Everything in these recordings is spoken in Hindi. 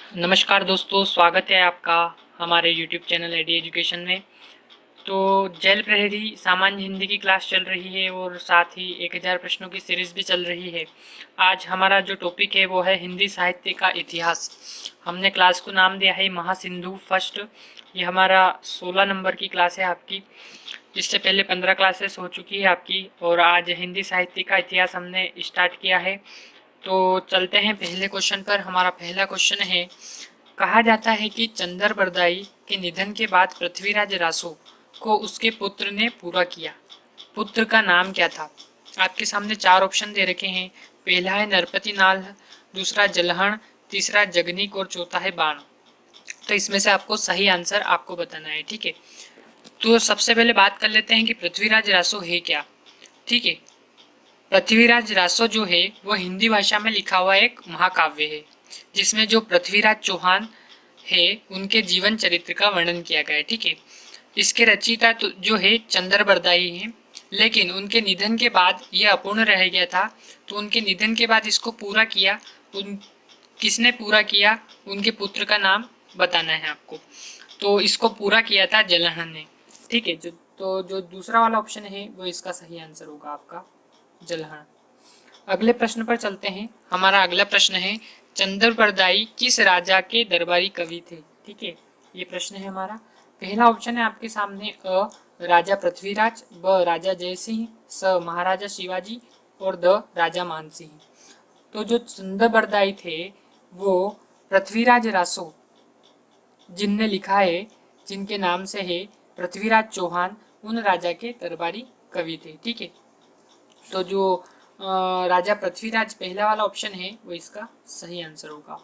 नमस्कार दोस्तों, स्वागत है आपका हमारे YouTube चैनल एडी एजुकेशन में। तो जेल प्रहरी सामान्य हिंदी की क्लास चल रही है और साथ ही 1000 प्रश्नों की सीरीज़ भी चल रही है। आज हमारा जो टॉपिक है वो है हिंदी साहित्य का इतिहास। हमने क्लास को नाम दिया है महासिंधु फर्स्ट। ये हमारा 16 नंबर की क्लास है आपकी। इससे पहले 15 क्लासेस हो चुकी है आपकी और आज हिंदी साहित्य का इतिहास हमने स्टार्ट किया है। तो चलते हैं पहले क्वेश्चन पर। हमारा पहला क्वेश्चन है, कहा जाता है कि चंद्रबरदाई के निधन के बाद पृथ्वीराज रासो को उसके पुत्र ने पूरा किया। पुत्र का नाम क्या था? आपके सामने 4 ऑप्शन दे रखे हैं। पहला है नरपति नाल, दूसरा जलहण, तीसरा जगनीक और चौथा है बाण। तो इसमें से आपको सही आंसर आपको बताना है, ठीक है। तो सबसे पहले बात कर लेते हैं कि पृथ्वीराज रासो है क्या, ठीक है। पृथ्वीराज रासो जो है वो हिंदी भाषा में लिखा हुआ एक महाकाव्य है, जिसमें जो पृथ्वीराज चौहान है उनके जीवन चरित्र का वर्णन किया गया है, ठीक है। इसके रचयिता तो जो है चंद्रबरदाई है, लेकिन उनके निधन के बाद यह अपूर्ण रह गया था। तो उनके निधन के बाद इसको पूरा किया, उन किसने पूरा किया, उनके पुत्र का नाम बताना है आपको। तो इसको पूरा किया था जलहन ने, ठीक है। जो दूसरा वाला ऑप्शन है वो इसका सही आंसर होगा आपका, जलहन। अगले प्रश्न पर चलते हैं। हमारा अगला प्रश्न है, चंद्रबरदाई किस राजा के दरबारी कवि थे, ठीक है। ये प्रश्न है हमारा। पहला ऑप्शन है आपके सामने अ राजा पृथ्वीराज, ब राजा जयसिंह, स महाराजा शिवाजी और द राजा मानसिंह। तो जो चंद्रबरदाई थे वो पृथ्वीराज रासो जिनने लिखा है, जिनके नाम से है पृथ्वीराज चौहान, उन राजा के दरबारी कवि थे, ठीक है। तो जो राजा पृथ्वीराज पहला वाला ऑप्शन है वो इसका सही आंसर होगा।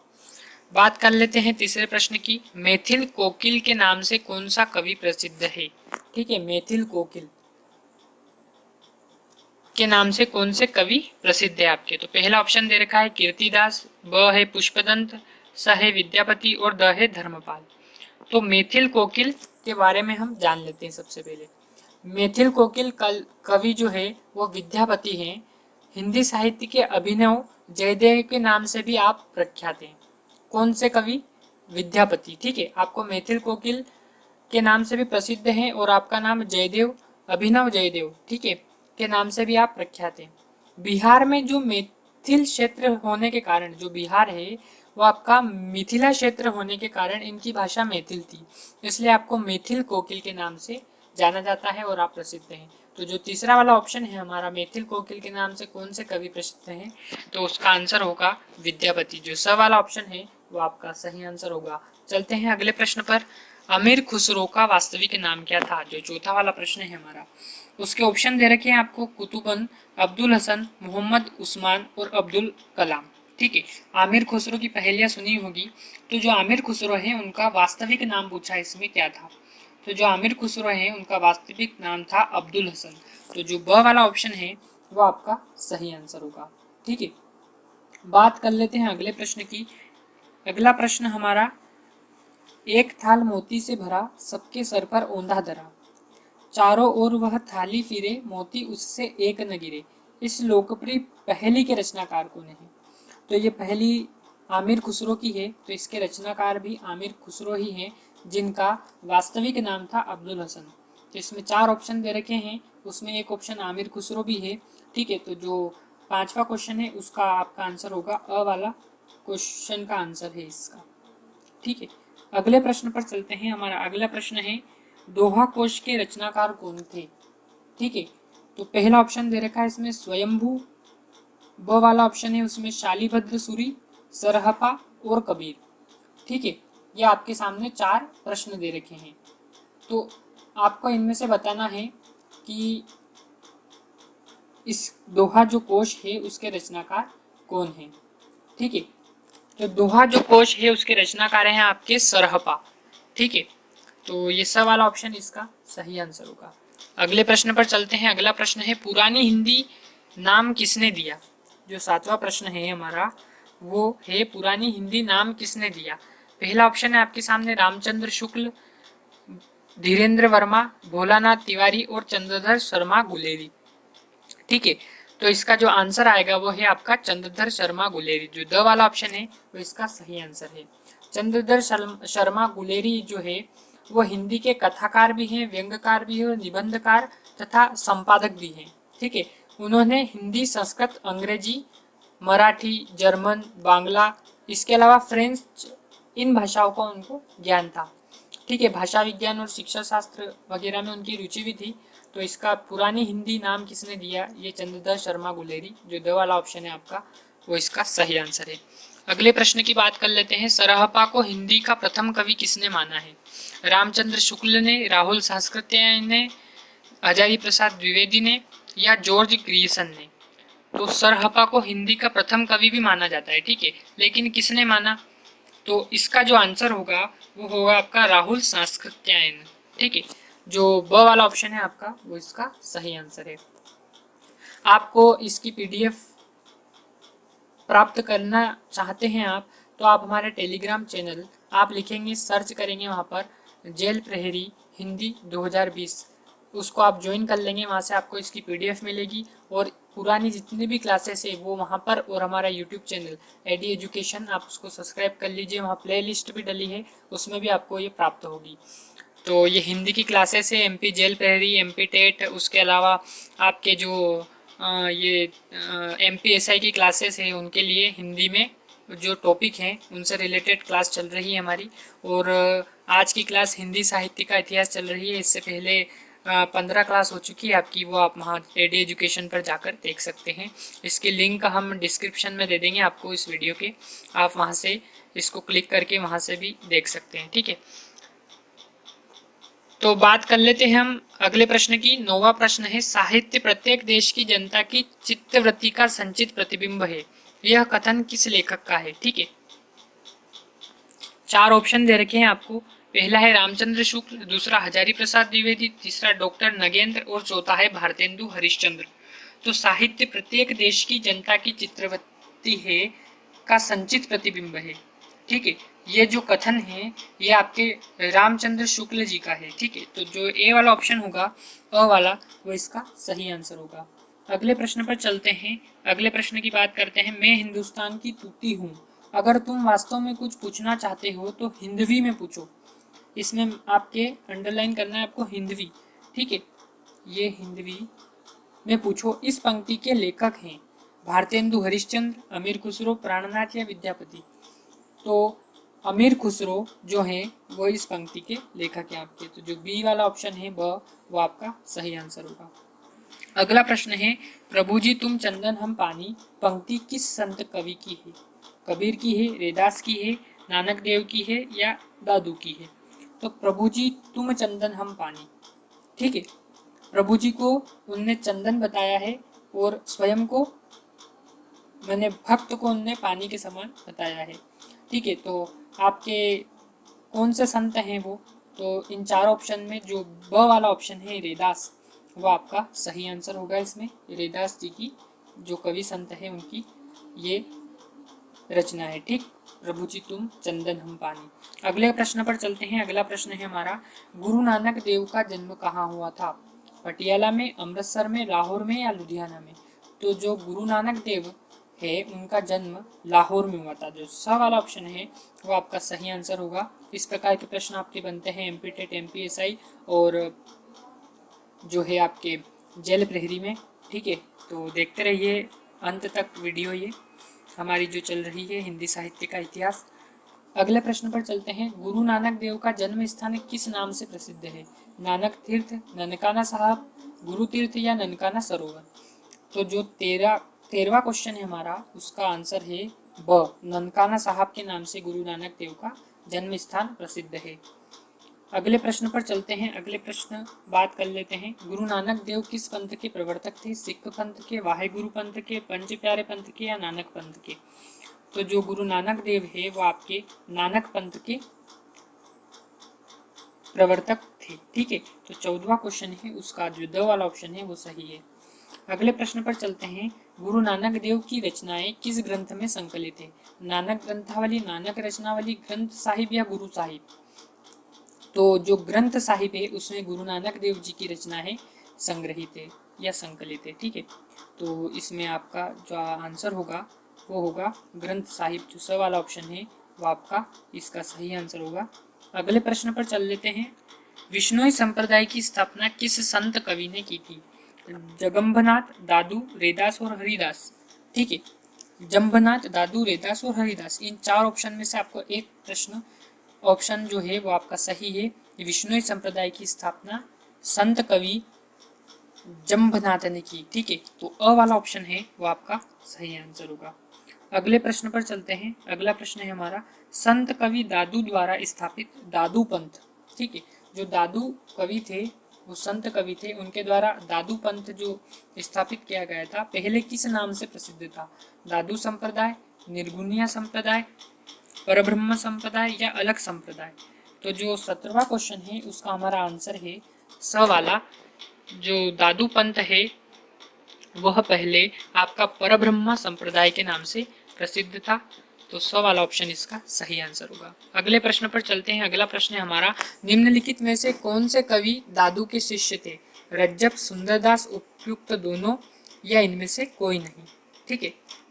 बात कर लेते हैं तीसरे प्रश्न की। मैथिल कोकिल के नाम से कौन सा कवि प्रसिद्ध है, ठीक है। मैथिल कोकिल के नाम से कौन से कवि प्रसिद्ध है आपके? तो पहला ऑप्शन दे रखा है कीर्तिदास, ब है पुष्पदंत, स है विद्यापति और द है धर्मपाल। तो मैथिल कोकिल के बारे में हम जान लेते हैं सबसे पहले। मैथिल कोकिल कवि जो है वो विद्यापति हैं। हिंदी साहित्य के अभिनव जयदेव के नाम से भी आप प्रख्यात हैं। कौन से कवि? विद्यापति, ठीक है। आपको मैथिल कोकिल के नाम से भी प्रसिद्ध हैं और आपका नाम जयदेव, अभिनव जयदेव, ठीक है, के नाम से भी आप प्रख्यात हैं। बिहार में जो मैथिल क्षेत्र होने के कारण, जो बिहार है वो आपका मिथिला क्षेत्र होने के कारण इनकी भाषा मैथिल थी, इसलिए आपको मैथिल कोकिल के नाम से जाना जाता है और आप प्रसिद्ध हैं। तो जो तीसरा वाला ऑप्शन है हमारा, मैथिल कोकिल के नाम से कौन से कवि प्रसिद्ध हैं, तो उसका आंसर होगा विद्यापति। जो स वाला ऑप्शन है वो आपका सही आंसर होगा। चलते हैं अगले प्रश्न पर। अमीर खुसरो का वास्तविक नाम क्या था? जो चौथा वाला प्रश्न है हमारा, उसके ऑप्शन दे रखे हैं आपको कुतुबन, अब्दुल हसन, मोहम्मद उस्मान और अब्दुल कलाम, ठीक है। आमिर खुसरो की पहेलियां सुनी होगी। तो जो आमिर खुसरो है उनका वास्तविक नाम पूछा इसमें क्या था? तो जो आमिर खुसरो है उनका वास्तविक नाम था अब्दुल हसन। तो जो ब वाला ऑप्शन है वो आपका सही आंसर होगा, ठीक है। बात कर लेते हैं अगले प्रश्न की। अगला प्रश्न हमारा, एक थाल मोती से भरा, सबके सर पर औंधा धरा, चारों ओर वह थाली फिरे, मोती उससे एक न गिरे, इस लोकप्रिय पहेली के रचनाकार कौन है? तो ये पहेली आमिर खुसरो की है, तो इसके रचनाकार भी आमिर खुसरो ही हैं, जिनका वास्तविक नाम था अब्दुल हसन। तो इसमें 4 ऑप्शन दे रखे हैं, उसमें एक ऑप्शन आमिर खुसरो भी है, ठीक है। तो जो 5वां क्वेश्चन है उसका आपका आंसर होगा अ वाला क्वेश्चन का आंसर है इसका, ठीक है। अगले प्रश्न पर चलते हैं। हमारा अगला प्रश्न है, दोहा कोश के रचनाकार कौन थे, ठीक है। तो पहला ऑप्शन दे रखा है इसमें स्वयंभू, ब वाला ऑप्शन है उसमें शालीभद्र सूरी, सरहपा और कबीर, ठीक है। ये आपके सामने 4 प्रश्न दे रखे हैं। तो आपको इनमें से बताना है कि इस दोहा जो कोश है उसके रचनाकार कौन है, ठीक है। तो दोहा जो कोश है उसके रचनाकार हैं आपके सरहपा, ठीक है। तो ये सब वाला ऑप्शन इसका सही आंसर होगा। अगले प्रश्न पर चलते हैं। अगला प्रश्न है, पुरानी हिंदी नाम किसने दिया? जो 7वां प्रश्न है हमारा वो है, पुरानी हिंदी नाम किसने दिया? पहला ऑप्शन है आपके सामने रामचंद्र शुक्ल, धीरेन्द्र वर्मा, भोलानाथ तिवारी और चंद्रधर शर्मा गुलेरी, ठीक है। तो इसका जो आंसर आएगा वो है आपका चंद्रधर शर्मा गुलेरी। जो द वाला ऑप्शन है वो इसका सही आंसर है। चंद्रधर शर्मा गुलेरी जो है वो हिंदी के कथाकार भी हैं, व्यंग्यकार भी हैं, निबंधकार तथा संपादक भी हैं। ठीक है, उन्होंने हिंदी, संस्कृत, अंग्रेजी, मराठी, जर्मन, बांग्ला, इसके अलावा फ्रेंच, इन भाषाओं का उनको ज्ञान था। ठीक है, भाषा विज्ञान और शिक्षा शास्त्र वगैरह में उनकी रुचि भी थी। तो इसका पुरानी हिंदी नाम किसने दिया? ये चंद्रधर शर्मा गुलेरी। जो द वाला ऑप्शन है आपका वो इसका सही आंसर है। अगले प्रश्न की बात कर लेते हैं। सरहपा को हिंदी का प्रथम कवि किसने माना है? रामचंद्र शुक्ल ने, राहुल सहस्त्रबुद्धे ने, हजारी प्रसाद द्विवेदी ने या जॉर्ज ग्रीसन ने? तो सरहपा को हिंदी का प्रथम कवि भी माना जाता है। ठीक है, लेकिन किसने माना? तो इसका जो आंसर होगा वो होगा आपका राहुल सहस्त्रबुद्धे। ठीक है, जो ब वाला ऑप्शन है आपका वो इसका सही आंसर है। आपको इसकी पीडीएफ प्राप्त करना चाहते हैं आप, तो आप हमारे टेलीग्राम चैनल आप लिखेंगे, सर्च करेंगे वहाँ पर जेल प्रहरी हिंदी 2020, उसको आप ज्वाइन कर लेंगे। वहाँ से आपको इसकी पीडीएफ मिलेगी और पुरानी जितनी भी क्लासेस है वो वहाँ पर, और हमारा यूट्यूब चैनल एडी एजुकेशन आप उसको सब्सक्राइब कर लीजिए। वहाँ प्ले लिस्ट भी डली है, उसमें भी आपको ये प्राप्त होगी। तो ये हिंदी की क्लासेस है, एमपी जेल प्रहरी, एमपी टेट, उसके अलावा आपके जो ये एमपीएसआई की क्लासेस है उनके लिए हिंदी में जो टॉपिक हैं उनसे रिलेटेड क्लास चल रही है हमारी। और आज की क्लास हिंदी साहित्य का इतिहास चल रही है। इससे पहले 15 क्लास हो चुकी है आपकी, वो आप वहाँ एडी एजुकेशन पर जाकर देख सकते हैं। इसकी लिंक हम डिस्क्रिप्शन में दे देंगे आपको इस वीडियो के, आप वहाँ से इसको क्लिक करके वहाँ से भी देख सकते हैं। ठीक है, तो बात कर लेते हैं हम अगले प्रश्न की। 9वां प्रश्न है, साहित्य प्रत्येक देश की जनता की चित्तवृत्ति का संचित प्रतिबिंब है, यह कथन किस लेखक का है? ठीक है, 4 ऑप्शन दे रखे हैं आपको। पहला है रामचंद्र शुक्ल, दूसरा हजारी प्रसाद द्विवेदी, तीसरा डॉक्टर नगेंद्र और चौथा है भारतेंदु हरिश्चंद्र। तो साहित्य प्रत्येक देश की जनता की चित्तवृत्ति है का संचित प्रतिबिंब है। ठीक है, ये जो कथन है ये आपके रामचंद्र शुक्ल जी का है। ठीक है, तो जो ए वाला ऑप्शन होगा, अ वाला, वो इसका सही आंसर होगा। अगले प्रश्न पर चलते हैं। अगले प्रश्न की बात करते हैं। मैं हिंदुस्तान की तूती हूँ, अगर तुम वास्तव में कुछ पूछना चाहते हो तो हिंदवी में पूछो। इसमें आपके अंडरलाइन करना है आपको हिंदवी। ठीक है, ये हिंदवी में पूछो। इस पंक्ति के लेखक हैं भारतेंदु हरिश्चंद्र, अमीर खुसरो, प्राणनाथ या विद्यापति? तो अमीर खुसरो जो है वो इस पंक्ति के लेखक हैं आपके। तो जो बी वाला ऑप्शन है ब, वो आपका सही आंसर होगा। अगला प्रश्न है, प्रभु जी तुम चंदन हम पानी पंक्ति किस संत कवि की है? कबीर की है, रैदास की है, नानक देव की है या दादू की है? तो प्रभु जी तुम चंदन हम पानी, ठीक है, प्रभु जी को उनने चंदन बताया है और स्वयं को, मैंने भक्त को उनने पानी के समान बताया है। ठीक है, तो आपके कौन से संत हैं वो? तो इन 4 ऑप्शन में जो ब वाला ऑप्शन है रैदास, वो आपका सही आंसर होगा। इसमें रैदास जी की जो कवि संत है उनकी ये रचना है। ठीक, प्रभु जी तुम चंदन हम पानी। अगले प्रश्न पर चलते हैं। अगला प्रश्न है हमारा, गुरु नानक देव का जन्म कहाँ हुआ था? पटियाला में, अमृतसर में, लाहौर में या लुधियाना में? तो जो गुरु नानक देव है उनका जन्म लाहौर में हुआ था। जो स वाला ऑप्शन है वो आपका सही आंसर होगा। इस प्रकार के प्रश्न आपके बनते हैं एमपी टेट, एमपीएसआई और जो है आपके जेल प्रहरी में। ठीक है, तो देखते रहिए अंत तक वीडियो ये हमारी जो चल रही है हिंदी साहित्य का इतिहास। अगले प्रश्न पर चलते हैं। गुरु नानक देव का जन्म स्थान किस नाम से प्रसिद्ध है? नानक तीर्थ, ननकाना साहब, गुरु तीर्थ या ननकाना सरोवर? तो जो 13वां क्वेश्चन है हमारा, उसका आंसर है ब, ननकाना साहब के नाम से गुरु नानक देव का जन्म स्थान प्रसिद्ध है। अगले प्रश्न पर चलते हैं। अगले प्रश्न बात कर लेते हैं, गुरु नानक देव किस पंथ के प्रवर्तक थे? सिख पंथ के, वाहेगुरु पंथ के, पंच प्यारे पंथ के या नानक पंथ के? तो जो गुरु नानक देव है वो आपके नानक पंथ के प्रवर्तक थे। ठीक है, तो 14वां क्वेश्चन है उसका जो द वाला ऑप्शन है वो सही है। अगले प्रश्न पर चलते हैं। गुरु नानक देव की रचनाएं किस ग्रंथ में संकलित है? नानक ग्रंथावली, नानक रचनावली, ग्रंथ साहिब या गुरु साहिब? तो जो ग्रंथ साहिब है उसमें गुरु नानक देव जी की रचना है संग्रहित है या संकलित है। ठीक है, तो इसमें आपका जो आंसर होगा वो होगा ग्रंथ साहिब। जो स वाला ऑप्शन है वो आपका इसका सही आंसर होगा। अगले प्रश्न पर चल लेते हैं। विश्नोई संप्रदाय की स्थापना किस संत कवि ने की थी? जगम्बनाथ, दादू, रेदास और हरिदास। ठीक है, जम्बनाथ, दादू, रेदास और हरिदास, इन चार ऑप्शन में से आपको एक प्रश्न ऑप्शन जो है वो आपका सही है। विश्नोई संप्रदाय की स्थापना संत कवि जम्बनाथ ने की। ठीक है, तो अ वाला ऑप्शन है वो आपका सही आंसर होगा। अगले प्रश्न पर चलते हैं। अगला प्रश्न है हमारा, संत कवि दादू द्वारा स्थापित दादू पंथ। ठीक है, जो दादू कवि थे वो संत कवि थे, उनके द्वारा दादू पंथ जो स्थापित किया गया था पहले किस नाम से प्रसिद्ध था? दादू संप्रदाय, निर्गुणिया संप्रदाय, परब्रह्म संप्रदाय या अलग संप्रदाय। तो जो 17वां क्वेश्चन है उसका हमारा आंसर है स वाला। जो दादू पंथ है वह पहले आपका परब्रह्म संप्रदाय के नाम से प्रसिद्ध था। तो स वाला ऑप्शन इसका सही आंसर होगा। अगले प्रश्न पर चलते हैं। अगला प्रश्न है हमारा, निम्नलिखित में से कौन से कवि दादू के शिष्य थे? रज्जब, सुंदरदास, उपयुक्त दोनों या इनमें से कोई नहीं। ठीक है,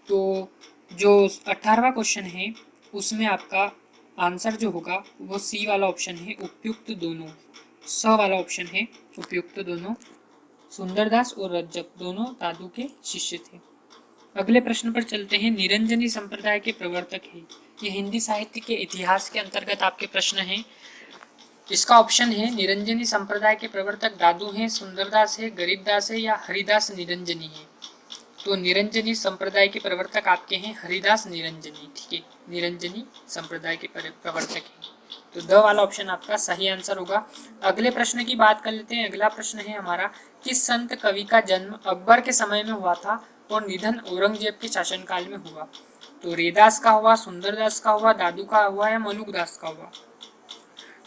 तो जो 18वां क्वेश्चन है उसमें आपका आंसर जो होगा वो सी वाला ऑप्शन है, उपयुक्त दोनों। स वाला ऑप्शन है उपयुक्त दोनों। सुंदरदास और रज्जब दोनों दादू के शिष्य थे। अगले प्रश्न पर चलते हैं। निरंजनी संप्रदाय के प्रवर्तक है। ये हिंदी साहित्य के इतिहास के अंतर्गत आपके प्रश्न हैं। इसका ऑप्शन है निरंजनी संप्रदाय के प्रवर्तक दादू हैं, सुंदरदास है, गरीबदास है या हरिदास निरंजनी है। तो निरंजनी संप्रदाय के प्रवर्तक आपके हैं हरिदास निरंजनी। ठीक है, निरंजनी संप्रदाय के प्रवर्तक हैं। तो द वाला ऑप्शन आपका सही आंसर होगा। अगले प्रश्न की बात कर लेते हैं। अगला प्रश्न है हमारा, किस संत कवि का जन्म अकबर के समय में हुआ था और निधन औरंगजेब के शासनकाल में हुआ? तो रेदास का हुआ, सुंदरदास का हुआ, दादू का हुआ या मलुकदास का हुआ?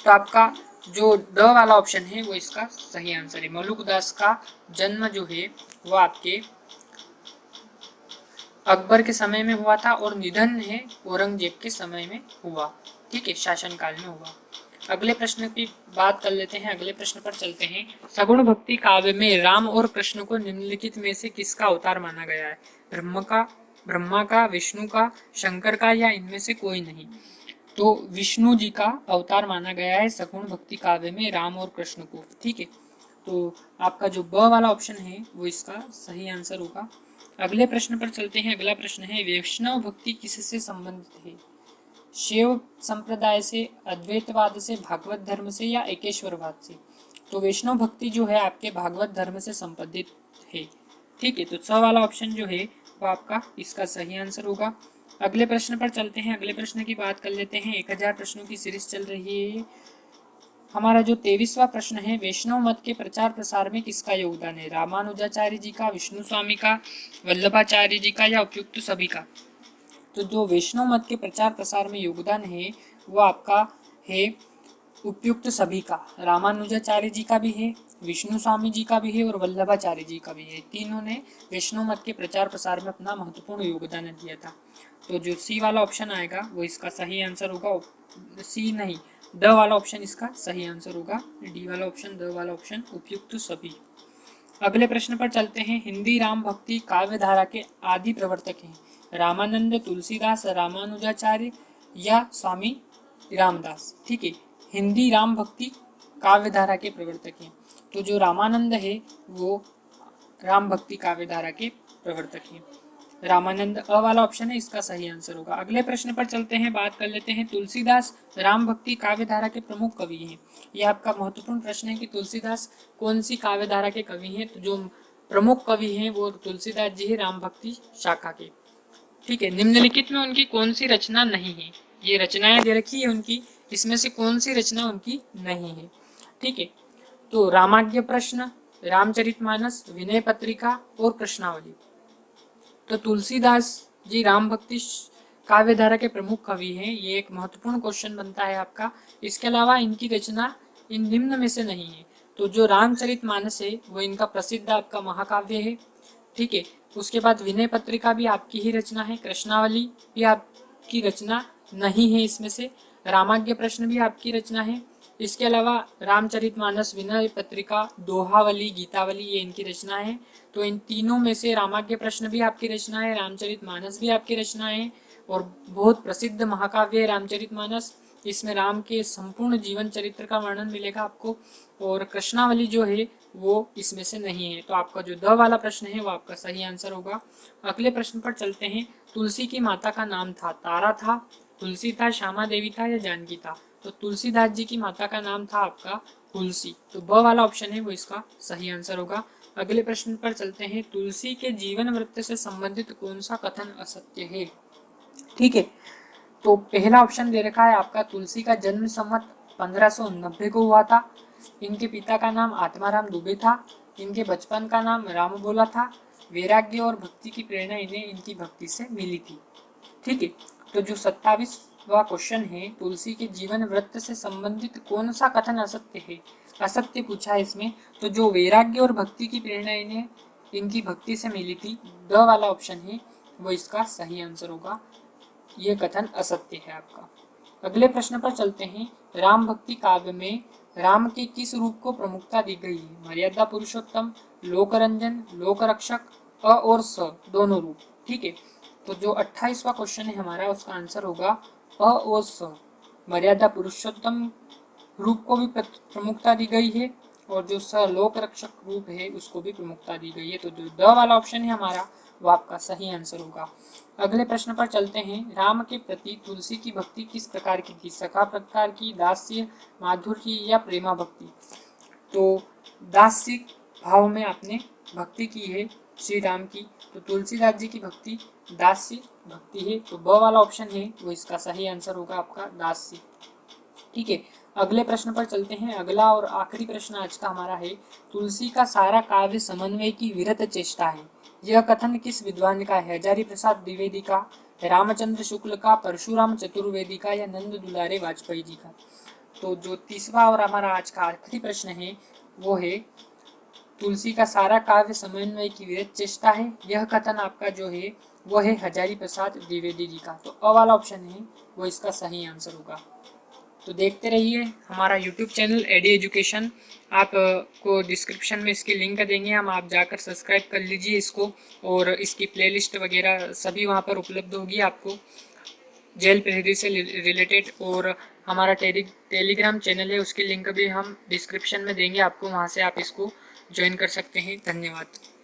तो आपका जो द वाला ऑप्शन है वो इसका सही आंसर है। मलुकदास का जन्म जो है वो आपके अकबर के समय में हुआ था और निधन है औरंगजेब के समय में हुआ। ठीक है, शासनकाल में हुआ। अगले प्रश्न की बात कर लेते हैं। अगले प्रश्न पर चलते हैं। सगुण भक्ति काव्य में राम और कृष्ण को निम्नलिखित में से किसका अवतार माना गया है? ब्रह्मा का, विष्णु का, शंकर का या इनमें से कोई नहीं? तो विष्णु जी का अवतार माना गया है सगुण भक्ति काव्य में राम और कृष्ण को। ठीक है, तो आपका जो ब वाला ऑप्शन है वो इसका सही आंसर होगा। अगले प्रश्न पर चलते हैं। अगला प्रश्न है, वैष्णव भक्ति किससे संबंधित है? शैव संप्रदाय से, अद्वैतवाद से, भागवत धर्म से या एकेश्वरवाद से? तो वैष्णव भक्ति जो है आपके भागवत धर्म से संबंधित है। ठीक है, तो स वाला ऑप्शन जो है वो आपका इसका सही आंसर होगा। अगले प्रश्न पर चलते हैं। अगले प्रश्न की बात कर लेते हैं। 1000 प्रश्नों की सीरीज चल रही है। हमारा जो 23वां प्रश्न है, वैष्णव मत के प्रचार प्रसार में किसका योगदान है? रामानुजाचार्य जी का, विष्णु स्वामी का, वल्लभाचार्य जी का या उपयुक्त सभी का? तो जो वैष्णव मत के प्रचार प्रसार में योगदान है वो आपका है उपयुक्त सभी का। रामानुजाचार्य जी का भी है, विष्णु स्वामी जी का भी है और वल्लभाचार्य जी का भी है। तीनों ने वैष्णव मत के प्रचार प्रसार में अपना महत्वपूर्ण योगदान दिया था। तो जो सी वाला ऑप्शन आएगा वो इसका सही आंसर होगा। सी नहीं, द वाला ऑप्शन इसका सही आंसर होगा। डी वाला ऑप्शन, द वाला ऑप्शन उपयुक्त सभी। अगले प्रश्न पर चलते हैं। हिंदी राम भक्ति काव्य धारा के आदि प्रवर्तक हैं? रामानंद, तुलसीदास, रामानुजाचार्य या स्वामी रामदास? ठीक है, हिंदी राम भक्ति काव्य धारा के प्रवर्तक हैं। तो जो रामानंद है वो राम भक्ति काव्य धारा के प्रवर्तक हैं। रामानंद अ वाला ऑप्शन है इसका सही आंसर होगा। अगले प्रश्न पर चलते हैं। बात कर लेते हैं, तुलसीदास राम भक्ति काव्य धारा के प्रमुख कवि हैं। यह आपका महत्वपूर्ण प्रश्न है कि तुलसीदास कौन सी काव्य धारा के कवि हैं। तो जो प्रमुख कवि हैं वो तुलसीदास जी है राम भक्ति शाखा के। ठीक है, निम्नलिखित में उनकी कौन सी रचना नहीं है? ये रचनाएं दे रखी है उनकी, इसमें से कौन सी रचना उनकी नहीं है? ठीक है, तो रामाज्ञ प्रश्न, रामचरितमानस, विनय पत्रिका और प्रश्नावली। तो तुलसीदास जी राम भक्ति काव्य धारा के प्रमुख कवि हैं। ये एक महत्वपूर्ण क्वेश्चन बनता है आपका। इसके अलावा इनकी रचना इन निम्न में से नहीं है। तो जो रामचरितमानस है वो इनका प्रसिद्ध आपका महाकाव्य है। ठीक है, उसके बाद विनय पत्रिका भी आपकी ही रचना है। कृष्णावली भी आपकी रचना नहीं है इसमें से। रामाज्ञ प्रश्न भी आपकी रचना है। इसके अलावा रामचरितमानस, विनय पत्रिका, दोहावली, गीतावली ये इनकी रचना है। तो इन तीनों में से रामाज्ञ प्रश्न भी आपकी रचना है, रामचरितमानस भी आपकी रचना है और बहुत प्रसिद्ध महाकाव्य है रामचरितमानस। इसमें राम के संपूर्ण जीवन चरित्र का वर्णन मिलेगा आपको। और कृष्णावली जो है वो इसमें से नहीं है। तो आपका जो द वाला प्रश्न है वो आपका सही आंसर होगा। अगले प्रश्न पर चलते हैं। तुलसी की माता का नाम था, तारा था, तुलसी था, श्यामा देवी था या जानकी था? तो तुलसीदास जी की माता का नाम था आपका तुलसी। तो ब वाला ऑप्शन है वो इसका सही आंसर होगा। अगले प्रश्न पर चलते हैं। तुलसी के जीवन वृत्त से संबंधित कौन सा कथन असत्य है? ठीक है, तो पहला ऑप्शन दे रखा है आपका, तुलसी का जन्म संवत 1590 को हुआ था। इनके पिता का नाम आत्माराम दुबे था। इनके बचपन का नाम राम बोला था। वैराग्य और भक्ति की प्रेरणा इन्हें इनकी भक्ति से मिली थी। ठीक है, तो जो 27वां क्वेश्चन है, तुलसी के जीवन वृत्त से संबंधित कौन सा कथन असत्य है? असत्य पूछा है इसमें। तो जो वैराग्य और भक्ति की प्रेरणा इन्हें इनकी भक्ति से मिली थी, द वाला ऑप्शन है वो इसका सही आंसर होगा। ये कथन असत्य है आपका। अगले प्रश्न पर चलते हैं। राम भक्ति काव्य में राम के किस रूप को प्रमुखता दी गई है? मर्यादा पुरुषोत्तम, लोकरंजन, लोकरक्षक, अ और स दोनों रूप। ठीक है, तो जो 28वां क्वेश्चन है हमारा, उसका आंसर होगा अ और स। मर्यादा पुरुषोत्तम रूप को भी प्रमुखता दी गई है और जो स लोक रक्षक रूप है उसको भी प्रमुखता दी गई है। तो जो द वाला ऑप्शन है हमारा वो आपका सही आंसर होगा। अगले प्रश्न पर चलते हैं। राम के प्रति तुलसी की भक्ति किस प्रकार की थी? सखा प्रकार की, दास्य, माधुर्य या प्रेमा भक्ति? तो दास्य भाव में आपने भक्ति की है श्री राम की। तो तुलसीदास जी की भक्ति दास्य भक्ति है। तो ब वाला ऑप्शन है वो इसका सही आंसर होगा आपका, दास्य। ठीक है, अगले प्रश्न पर चलते हैं। अगला और आखिरी प्रश्न आज का हमारा है। तुलसी का सारा काव्य समन्वय की विरत चेष्टा है, यह कथन किस विद्वान का है? हजारी प्रसाद द्विवेदी का, रामचंद्र शुक्ल का, परशुराम चतुर्वेदी का या नंद दुलारे वाजपेयी जी का? तो जो तीसरा और हमारा आज का आखिरी प्रश्न है वो है, तुलसी का सारा काव्य समन्वय की विरत चेष्टा है, यह कथन आपका जो है वो है हजारी प्रसाद द्विवेदी जी का। तो अ वाला ऑप्शन है वो इसका सही आंसर होगा। तो देखते रहिए हमारा यूट्यूब चैनल एडी एजुकेशन। आप को डिस्क्रिप्शन में इसकी लिंक देंगे हम, आप जाकर सब्सक्राइब कर लीजिए इसको। और इसकी प्लेलिस्ट वगैरह सभी वहाँ पर उपलब्ध होगी आपको, जेल प्रहरी से रिलेटेड। और हमारा टेलीग्राम चैनल है, उसकी लिंक भी हम डिस्क्रिप्शन में देंगे आपको, वहाँ से आप इसको ज्वाइन कर सकते हैं। धन्यवाद।